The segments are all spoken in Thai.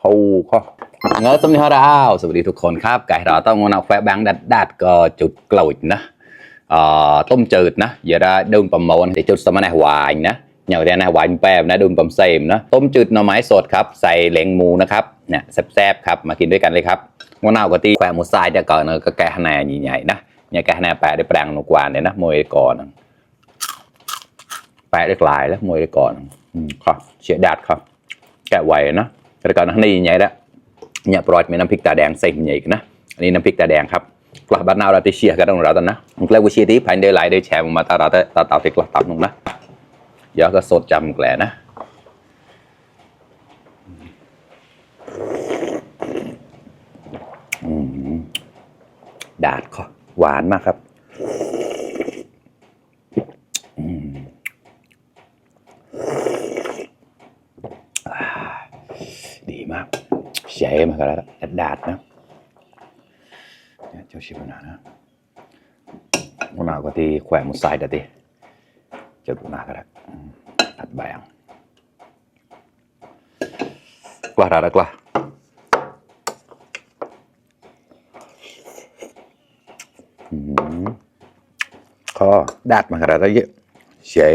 พูข้อเงาสมิฮาราสวัสดีทุกคนครับไก่เราต้องมาแฝงแบงดัดก็จุดกลุ่ยนะต้มจืดนะอย่าได้ดื่มประมวลจุดสมณะวายนะอย่างเดียวนะวายแปมนะดื่มประมเซมนะต้มจืดหน่อไม้สดครับใส่เหลงหมูนะครับเนี่ยแซ่บๆครับมากินด้วยกันเลยครับมะนาวกะทิแฝงหมูทรายจะก่อนก็แกะขนาดใหญ่ๆนะเนี่ยแกะขนาดแปะได้แปลงหนุกวานเลยนะมวยก่อนแปะได้หลายแล้วมวยได้ก่อนครับเฉียดดัดครับแกะไหวนะแต่ก่อนนี่ใหญ่แล้วเนี่ยปลอดมีน้ำพริกตาแดงใส่ใหญ่นะอันนี้น้ำพริกตาแดงครับกลับบ้านเราได้เชียร์กันตรงเราตอนนะมันแล้ววิเชียร์ที่ภายในหลายได้แชร์มาตาเราตาติดกลับตับนุ่งนะเดี๋ยวก็สดจำแกลนะดาดก็หวานมากครับดีมากใช้มาแล้วดาดนะเจ้าชิบะนะมะนาวก็ที่แขวนมุสไซด์แต่ที่เจ้าตัวนาก็ได้ตัดใบอ่ะกว่าอะไรกว่าก็ดาดมาขนาดนี้ใช่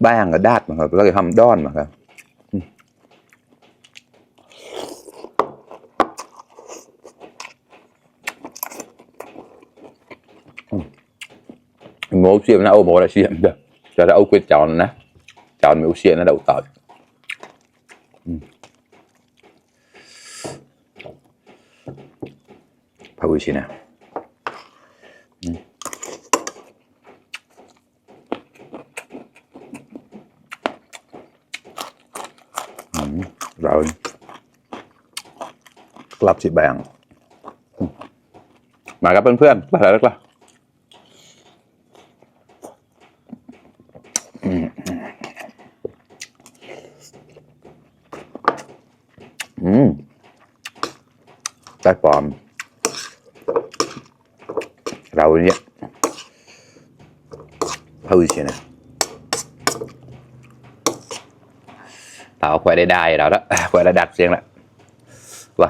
บ้างก็ดาดมาครับแล้วก็ทำด้อนมาครับโม่เสียมนะโอ้โม่ละเสียมเด้อจะได้เอาก๋วยจั๊บนะจั๊บไม่เอาเสียมนะเดี๋ยวต่อพาวุชินะเรากลับสิแบงมากับเพื่อนๆมาแล้วกล่ะได้ปอมเราเนี่ยพาวิชินะเราควายได้เราแล้วควายดัดเสียงแล้วว่ะ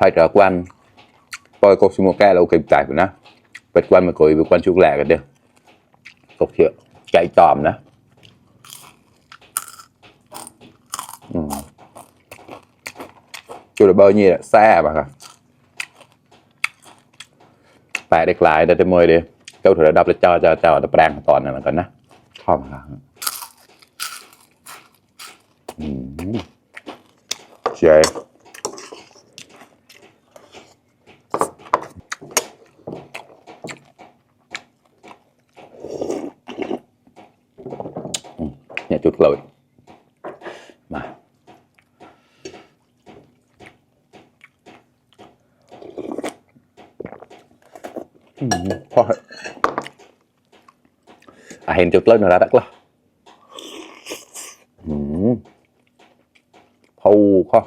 phải trở quan coi cột sumo ke là ok chạy của nó vượt quan mà coi vượt quan chụp lẻ cái đi cột hiệu chạy tòm đó chú là bao nhiêu là xa mà tại đẹp lại để tôi mời đi câu thử đọc để cho tập đàn toàn này là cần á không chơi nhà chút lội màเห็นจุดเล่นอะไรดักล่ะพูข้อ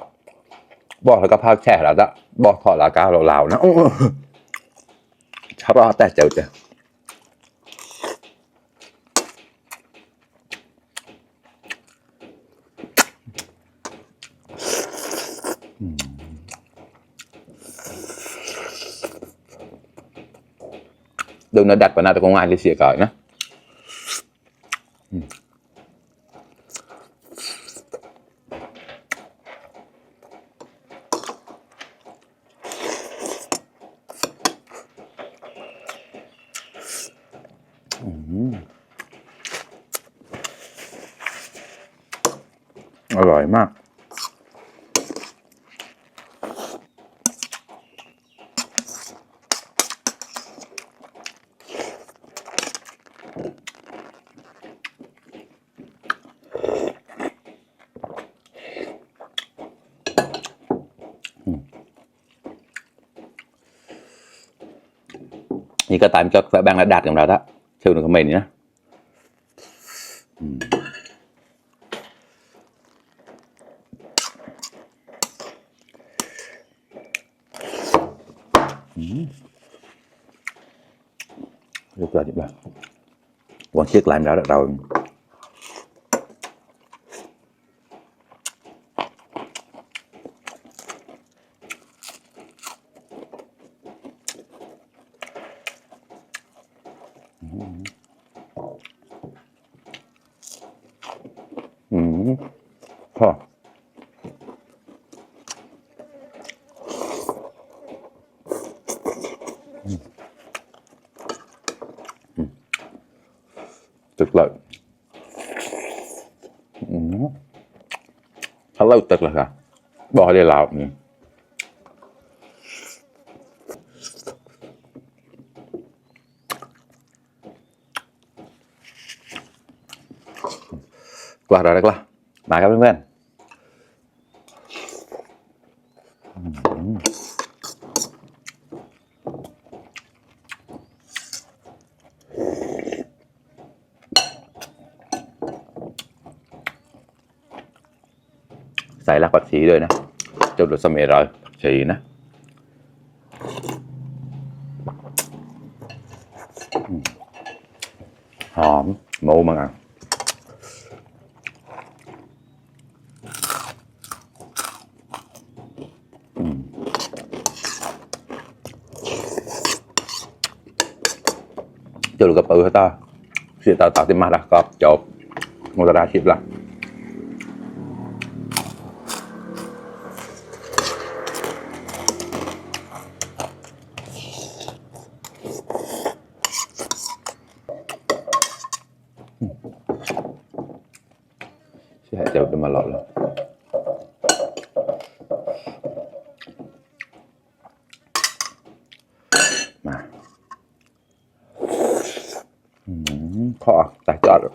บอกแล้วก็พาแช่แล้วจ้ะบอกถอดลากาเหลาๆนะชอบแต่เจ้าđừng nó đặt vào nào có ngoài thì xỉa cởi nhéอร่อยมากนี่ก็ตามจดแฝงแบงค์ระดับของเราละเชื่อหนูคอมเมนต์นะ เรียบร้อยวันchiếc làm đó rồi Huh. Tuyệt lợi. Thật lâu tuyệt lợi à. Bỏ đi lào. Qua rồi đó. Mà các bạnใส่รากผักชีด้วยนะจุดรสเมรอยผักชีนะหอมหมูมั้งอ่ะจุดกับปืนต่อเสียต่อที่มาแล้วก็จบหมดราชิบละsẽ chịu được mà lọt rồi mà khó tại chọt rồi